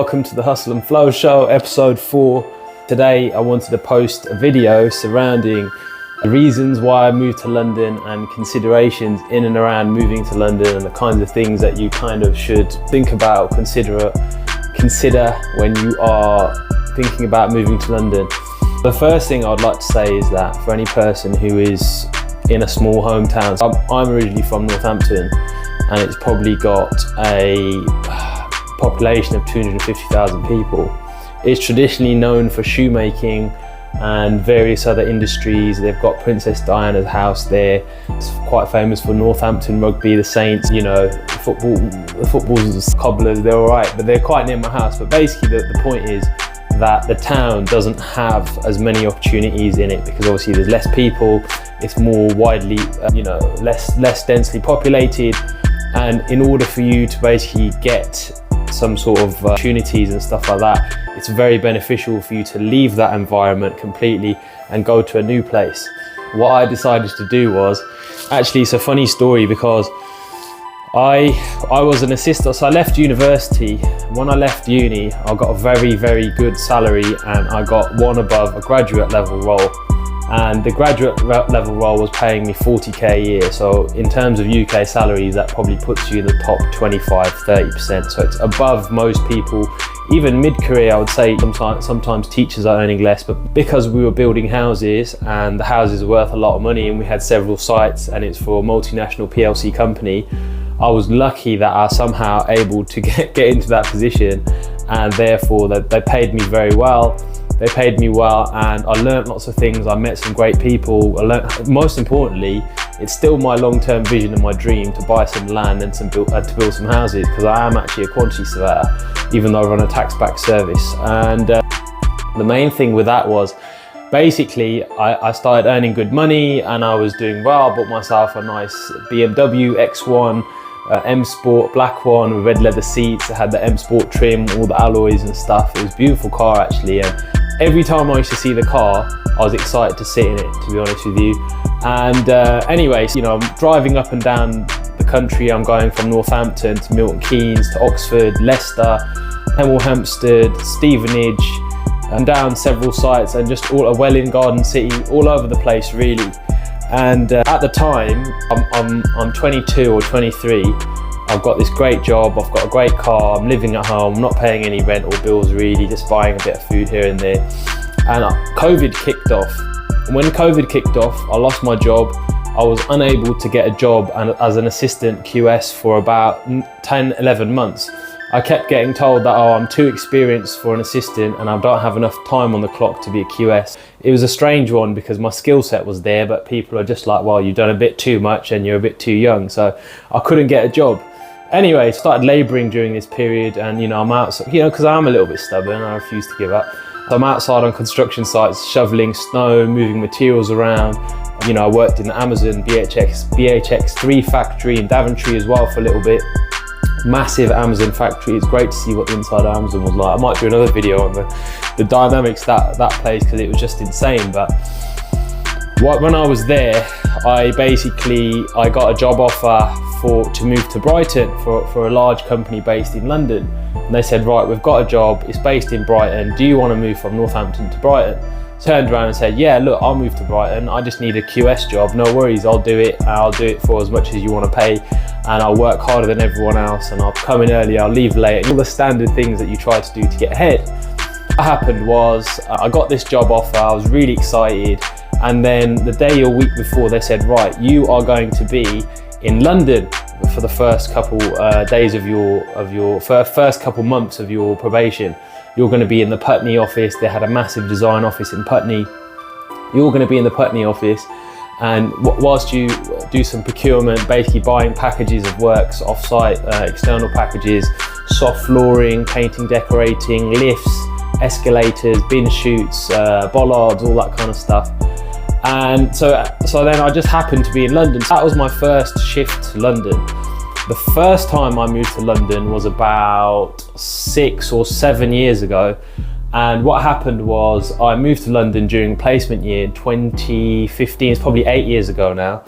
welcome to the Hustle and Flow Show, episode 4. Today I wanted to post a video surrounding the reasons why I moved to London and considerations in and around moving to London and the kinds of things that you kind of should think about, consider when you are thinking about moving to London. The first thing I'd like to say is that for any person who is in a small hometown, I'm originally from Northampton, and it's probably got a population of 250,000 people. It's traditionally known for shoemaking and various other industries. They've got Princess Diana's house there. It's quite famous for Northampton rugby, the Saints, you know, the football's cobblers, they're all right, but they're quite near my house. But basically the point is that the town doesn't have as many opportunities in it because obviously there's less people, it's more widely, less densely populated. And in order for you to basically get some sort of opportunities and stuff like that, it's very beneficial for you to leave that environment completely and go to a new place. What I decided to do was, actually it's a funny story because I was an assistant, so I left university. When I left uni, I got a very, very good salary and I got one above a graduate level role. And the graduate level role was paying me 40k a year. So in terms of UK salaries, that probably puts you in the top 25-30%. So it's above most people. Even mid-career, I would say sometimes teachers are earning less, but because we were building houses and the houses are worth a lot of money and we had several sites and it's for a multinational PLC company, I was lucky that I was somehow able to get into that position, and therefore they paid me very well. They paid me well and I learned lots of things. I met some great people. Most importantly, it's still my long-term vision and my dream to buy some land and to build some houses, because I am actually a quantity surveyor, even though I run a tax-backed service. And the main thing with that was, basically, I started earning good money and I was doing well. I bought myself a nice BMW X1, M Sport black one with red leather seats. It had the M Sport trim, all the alloys and stuff. It was a beautiful car actually, and every time I used to see the car, I was excited to sit in it, to be honest with you. And anyways, I'm driving up and down the country. I'm going from Northampton to Milton Keynes to Oxford, Leicester, Hemel Hempstead, Stevenage, and down several sites, and just all a Welwyn Garden City, all over the place really. And at the time, I'm 22 or 23. I've got this great job, I've got a great car, I'm living at home, I'm not paying any rent or bills really, just buying a bit of food here and there. And COVID kicked off. And when COVID kicked off, I lost my job. I was unable to get a job as an assistant QS for about 10, 11 months. I kept getting told that, I'm too experienced for an assistant and I don't have enough time on the clock to be a QS. It was a strange one because my skill set was there, but people are just like, well, you've done a bit too much and you're a bit too young. So I couldn't get a job. Anyway, I started labouring during this period, and I'm outside, because I'm a little bit stubborn, I refuse to give up. So I'm outside on construction sites, shoveling snow, moving materials around. I worked in the Amazon BHX3 factory in Daventry as well for a little bit. Massive Amazon factory. It's great to see what the inside of Amazon was like. I might do another video on the dynamics that place, because it was just insane. But when I was there, I got a job offer to move to Brighton for a large company based in London. And they said, right, we've got a job, it's based in Brighton, do you want to move from Northampton to Brighton? Turned around and said, yeah, look, I'll move to Brighton, I just need a QS job, no worries, I'll do it, and I'll do it for as much as you want to pay, and I'll work harder than everyone else, and I'll come in early, I'll leave late, and all the standard things that you try to do to get ahead. What happened was, I got this job offer, I was really excited, and then the day or week before they said, right, you are going to be in London for the first couple days of your first couple months of your probation. You're going to be in the Putney office. They had a massive design office in Putney. You're going to be in the Putney office, and whilst you do some procurement, basically buying packages of works off-site, external packages, soft flooring, painting, decorating, lifts, escalators, bin chutes, bollards, all that kind of stuff. And so then I just happened to be in London. That was my first shift to London. The first time I moved to London was about 6 or 7 years ago. And what happened was I moved to London during placement year in 2015, it's probably 8 years ago now.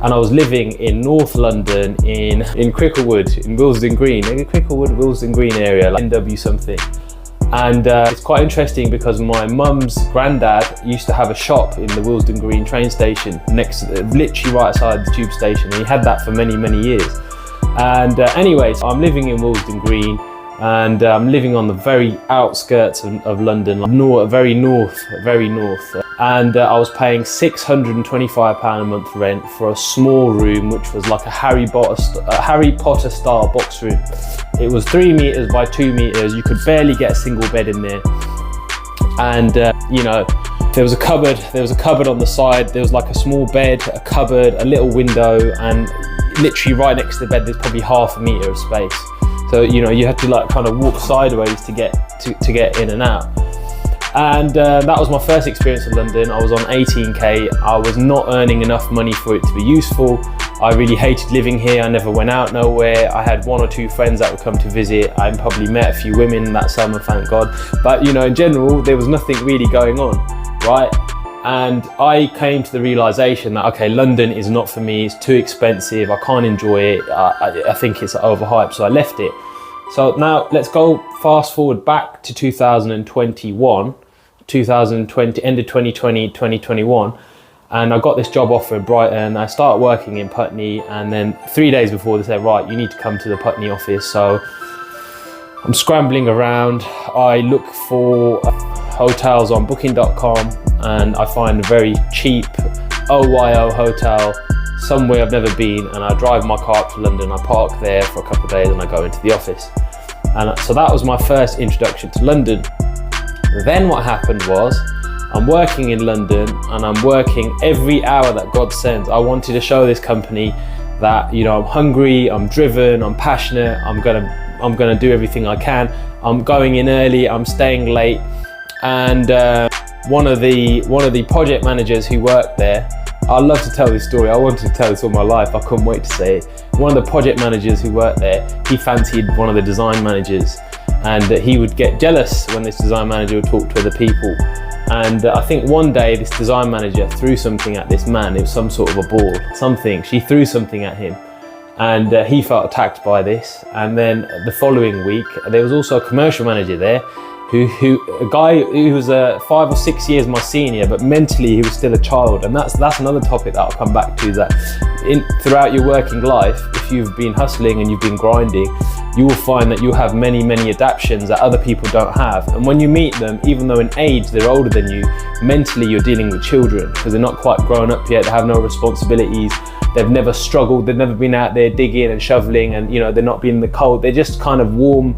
and I was living in North London in Cricklewood, in Willesden Green, maybe Cricklewood, Willesden Green area, like NW something. And it's quite interesting because my mum's granddad used to have a shop in the Willesden Green train station, literally right outside the tube station, and he had that for many, many years. And anyways, I'm living in Willesden Green, and I'm living on the very outskirts of London, like very north. And I was paying £625 a month rent for a small room, which was like a Harry Potter style box room. It was 3 meters by 2 meters. You could barely get a single bed in there. And you know, there was a cupboard on the side. There was like a small bed, a cupboard, a little window, and literally right next to the bed, there's probably half a meter of space. So, you know, you had to like kind of walk sideways to get in and out. And that was my first experience in London. I was on 18k. I was not earning enough money for it to be useful. I really hated living here. I never went out nowhere. I had 1 or 2 friends that would come to visit. I probably met a few women that summer, thank God. But you know, in general, there was nothing really going on, right? And I came to the realization that, okay, London is not for me. It's too expensive. I can't enjoy it. I think it's overhyped, so I left it. So now let's go fast forward back to 2021, end of 2020, 2021. And I got this job offer in Brighton. I started working in Putney, and then 3 days before they said, right, you need to come to the Putney office. So I'm scrambling around. I look for hotels on booking.com, and I find a very cheap OYO hotel somewhere I've never been, and I drive my car up to London. I park there for a couple of days and I go into the office. And so that was my first introduction to London. Then what happened was, I'm working in London and I'm working every hour that God sends. I wanted to show this company that, you know, I'm hungry, I'm driven, I'm passionate, I'm gonna do everything I can. I'm going in early, I'm staying late. And one of the project managers who worked there, I love to tell this story. I wanted to tell this all my life. I couldn't wait to say it. One of the project managers who worked there, he fancied one of the design managers, and he would get jealous when this design manager would talk to other people. And I think one day this design manager threw something at this man. It was some sort of a ball, something. She threw something at him, and he felt attacked by this. And then the following week, there was also a commercial manager there, a guy who was 5 or 6 years my senior, but mentally he was still a child. And that's another topic that I'll come back to, is that throughout your working life, if you've been hustling and you've been grinding, you will find that you have many adaptations that other people don't have. And when you meet them, even though in age they're older than you, mentally you're dealing with children, because they're not quite grown up yet, they have no responsibilities, they've never struggled, they've never been out there digging and shoveling, and you know, they're not being in the cold. They're just kind of warm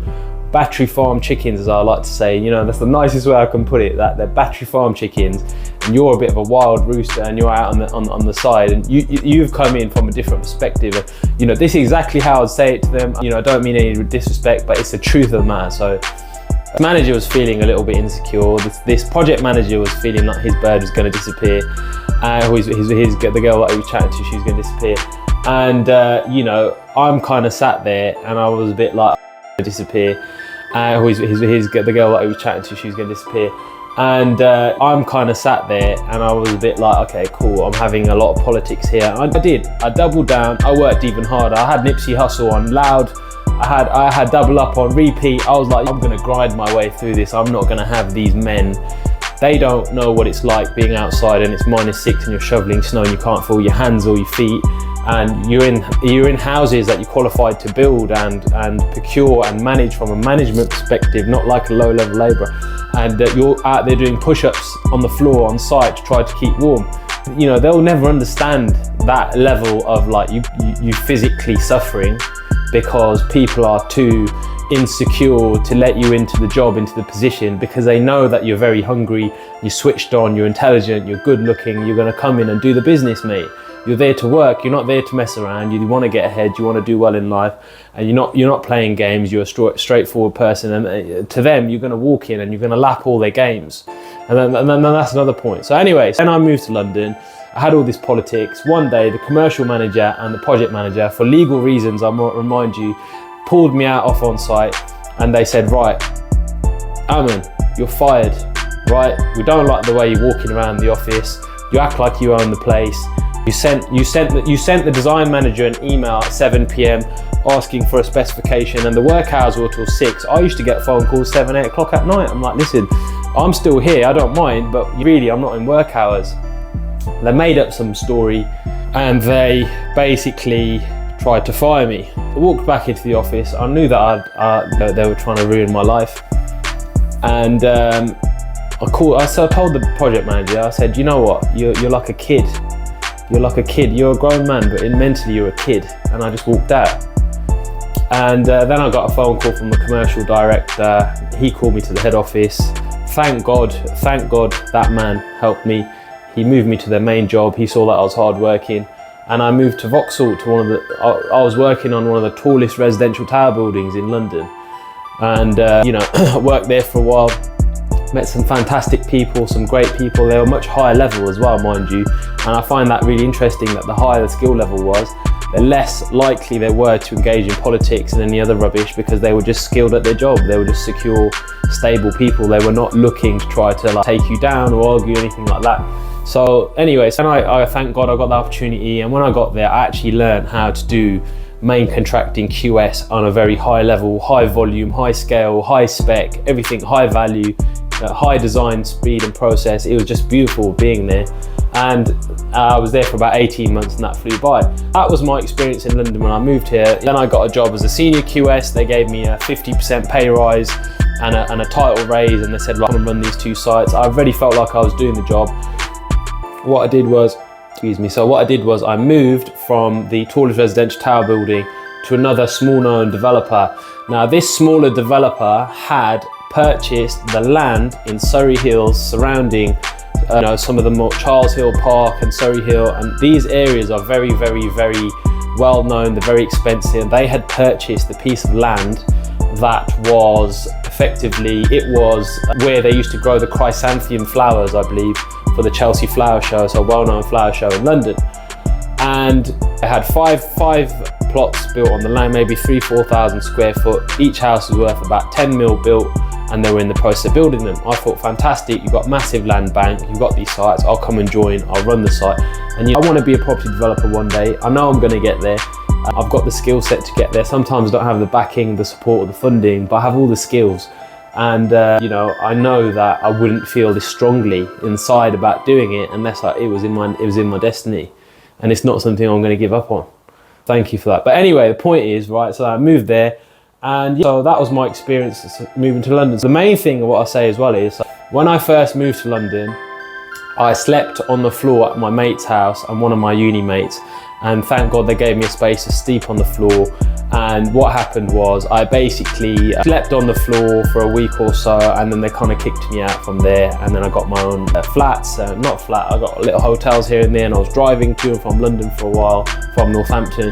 battery farm chickens, as I like to say. You know, that's the nicest way I can put it, that they're battery farm chickens, and you're a bit of a wild rooster, and you're out on the side, and you've come in from a different perspective. And, you know, this is exactly how I'd say it to them. You know, I don't mean any disrespect, but it's the truth of the matter. So the manager was feeling a little bit insecure. This project manager was feeling like his bird was going to disappear. The girl that he was chatting to, she was going to disappear. And you know, I'm kind of sat there, and I was a bit like, disappear. The girl that I was chatting to, she was going to disappear. And I'm kind of sat there, and I was a bit like, okay, cool, I'm having a lot of politics here. I doubled down, I worked even harder. I had Nipsey Hussle on loud, I had Double Up on repeat. I was like, I'm going to grind my way through this. I'm not going to have these men, they don't know what it's like being outside and it's -6 and you're shoveling snow and you can't feel your hands or your feet, and you're in houses that you're qualified to build and procure and manage from a management perspective, not like a low-level labourer, and you're out there doing push-ups on the floor on site to try to keep warm. You know, they'll never understand that level of like you physically suffering, because people are too insecure to let you into the job, into the position, because they know that you're very hungry, you're switched on, you're intelligent, you're good looking, you're going to come in and do the business, mate. You're there to work, you're not there to mess around, you want to get ahead, you want to do well in life, and you're not playing games, you're a straightforward person, and to them you're going to walk in and you're going to lap all their games. And then that's another point. So anyways, then I moved to London. I had all this politics. One day the commercial manager and the project manager, for legal reasons I might remind you, pulled me out off on site, and they said, right, Aman, you're fired, right? We don't like the way you're walking around the office, you act like you own the place, You sent the design manager an email at 7 p.m. asking for a specification, and the work hours were till 6. I used to get phone calls 7, 8 o'clock at night. I'm like, listen, I'm still here, I don't mind, but really I'm not in work hours. They made up some story and they basically tried to fire me. I walked back into the office. I knew that they were trying to ruin my life. And I told the project manager, I said, you know what, you're like a kid. You're like a kid, you're a grown man, but mentally you're a kid. And I just walked out. And then I got a phone call from the commercial director. He called me to the head office. Thank God that man helped me. He moved me to their main job. He saw that I was hardworking. And I moved to Vauxhall, I was working on one of the tallest residential tower buildings in London. And I worked there for a while, met some fantastic people, some great people. They were much higher level as well, mind you. And I find that really interesting, that the higher the skill level was, the less likely they were to engage in politics and any other rubbish, because they were just skilled at their job. They were just secure, stable people. They were not looking to try to take you down or argue, anything like that. So anyways, and I thank God I got the opportunity, and when I got there I actually learned how to do main contracting QS on a very high level, high volume, high scale, high spec, everything high value, high design speed and process. It was just beautiful being there. And I was there for about 18 months and that flew by. That was my experience in London when I moved here. Then I got a job as a senior QS. They gave me a 50% pay rise and a title raise, and they said, come and run these 2 sites. I really felt like I was doing the job. What I did was I moved from the tallest residential tower building to another small known developer. Now this smaller developer had purchased the land in Surrey Hills surrounding some of the more Charles Hill Park and Surrey Hill, and these areas are very, very, very well known. They're very expensive. They had purchased a piece of land that was effectively, it was where they used to grow the chrysanthemum flowers, I believe, for the Chelsea Flower Show, so a well-known flower show in London. And they had five plots built on the land, maybe 3,000-4,000 square foot. Each house was worth about 10 mil built, and they were in the process of building them. I thought, fantastic, you've got massive land bank, you've got these sites, I'll come and join, I'll run the site. And I want to be a property developer one day. I know I'm going to get there. I've got the skill set to get there. Sometimes I don't have the backing, the support, or the funding, but I have all the skills. And I know that I wouldn't feel this strongly inside about doing it unless it was in my destiny, and it's not something I'm going to give up on. Thank you for that. But anyway, the point is, right, so I moved there, and so that was my experience moving to London. So the main thing of what I say as well is, when I first moved to London, I slept on the floor at my mate's house and one of my uni mates, and thank God they gave me a space to sleep on the floor. And what happened was I basically slept on the floor for a week or so, and then they kind of kicked me out from there. And then I got my own flats, I got little hotels here and there, and I was driving to and from London for a while, from Northampton.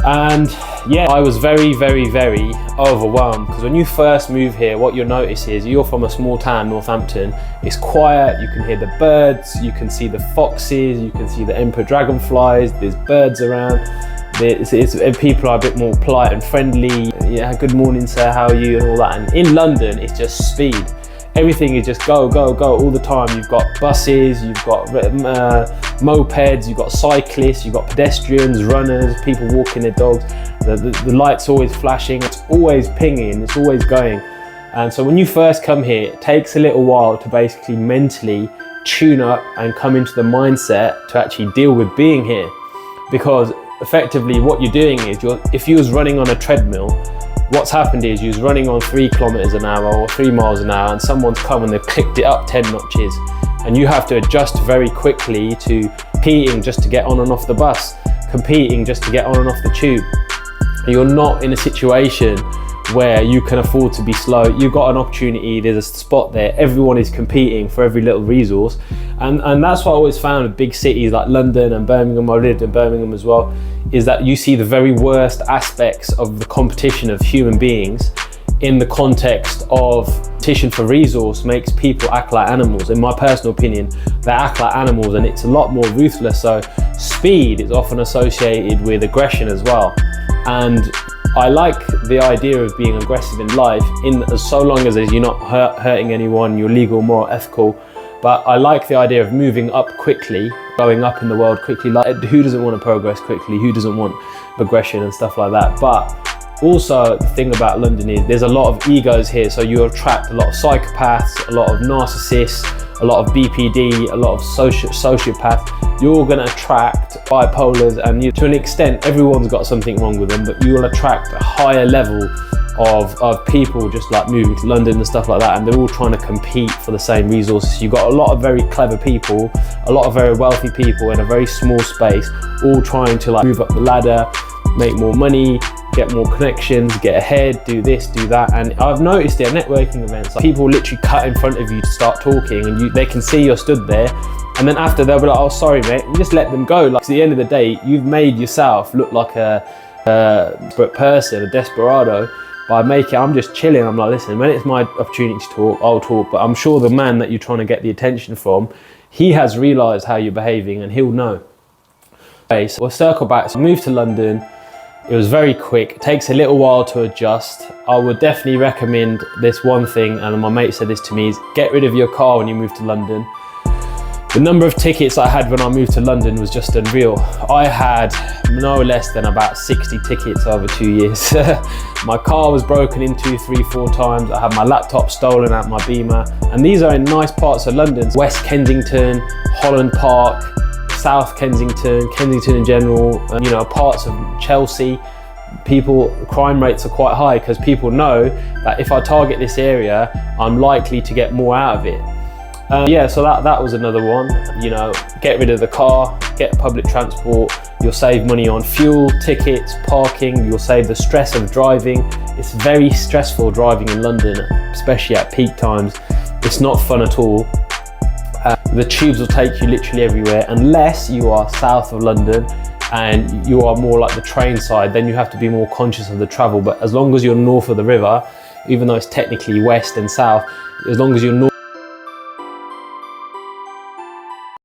And yeah, I was very, very, very overwhelmed, because when you first move here, what you'll notice is you're from a small town, Northampton. It's quiet, you can hear the birds, you can see the foxes, you can see the emperor dragonflies, there's birds around. People are a bit more polite and friendly. Yeah, good morning sir, how are you, and all that. And in London, it's just speed. Everything is just go, go, go all the time. You've got buses, you've got mopeds, you've got cyclists, you've got pedestrians, runners, people walking their dogs. The light's always flashing, it's always pinging, it's always going. And so when you first come here, it takes a little while to basically mentally tune up and come into the mindset to actually deal with being here. Because effectively what you're doing is, if you was running on a treadmill, what's happened is you was running on 3 kilometers an hour or 3 miles an hour, and someone's come and they've clicked it up 10 notches, and you have to adjust very quickly to competing just to get on and off the bus, competing just to get on and off the tube. You're not in a situation where you can afford to be slow. You've got an opportunity, there's a spot there, everyone is competing for every little resource. And that's what I always found with big cities like London and Birmingham. I lived in Birmingham as well, is that you see the very worst aspects of the competition of human beings in the context of competition for resource makes people act like animals. In my personal opinion, they act like animals, and it's a lot more ruthless. So speed is often associated with aggression as well. And I like the idea of being aggressive in life, so long as you're not hurting anyone, you're legal, moral, ethical. But I like the idea of moving up quickly, going up in the world quickly. Like, who doesn't want to progress quickly? Who doesn't want progression and stuff like that? But also, the thing about London is there's a lot of egos here. So you attract a lot of psychopaths, a lot of narcissists, a lot of BPD, a lot of sociopaths. You're going to attract bipolars, and to an extent, everyone's got something wrong with them, but you will attract a higher level of people just like moving to London and stuff like that, and they're all trying to compete for the same resources. You've got a lot of very clever people, a lot of very wealthy people in a very small space, all trying to like move up the ladder, make more money, get more connections, get ahead, do this, do that. And I've noticed it at networking events, like people literally cut in front of you to start talking, and they can see you're stood there, and then after they'll be like, oh sorry mate, and just let them go. Like, at the end of the day, you've made yourself look like a desperate person, a desperado, by making, I'm just chilling. I'm like, listen, when it's my opportunity to talk, I'll talk. But I'm sure the man that you're trying to get the attention from, he has realized how you're behaving and he'll know. Okay, so we'll circle back. So I moved to London. It was very quick. It takes a little while to adjust. I would definitely recommend this one thing, and my mate said this to me, is get rid of your car when you move to London. The number of tickets I had when I moved to London was just unreal. I had no less than about 60 tickets over 2 years. My car was broken into 3, 4 times. I had my laptop stolen out my Beamer. And these are in nice parts of London. West Kensington, Holland Park, South Kensington, Kensington in general, and parts of Chelsea. Crime rates are quite high because people know that if I target this area, I'm likely to get more out of it. Yeah, so that was another one. Get rid of the car, get public transport. You'll save money on fuel, tickets, parking. You'll save the stress of driving. It's very stressful driving in London, especially at peak times. It's not fun at all. The tubes will take you literally everywhere, unless you are south of London and you are more like the train side, then you have to be more conscious of the travel. But as long as you're north of the river, even though it's technically west and south, as long as you're north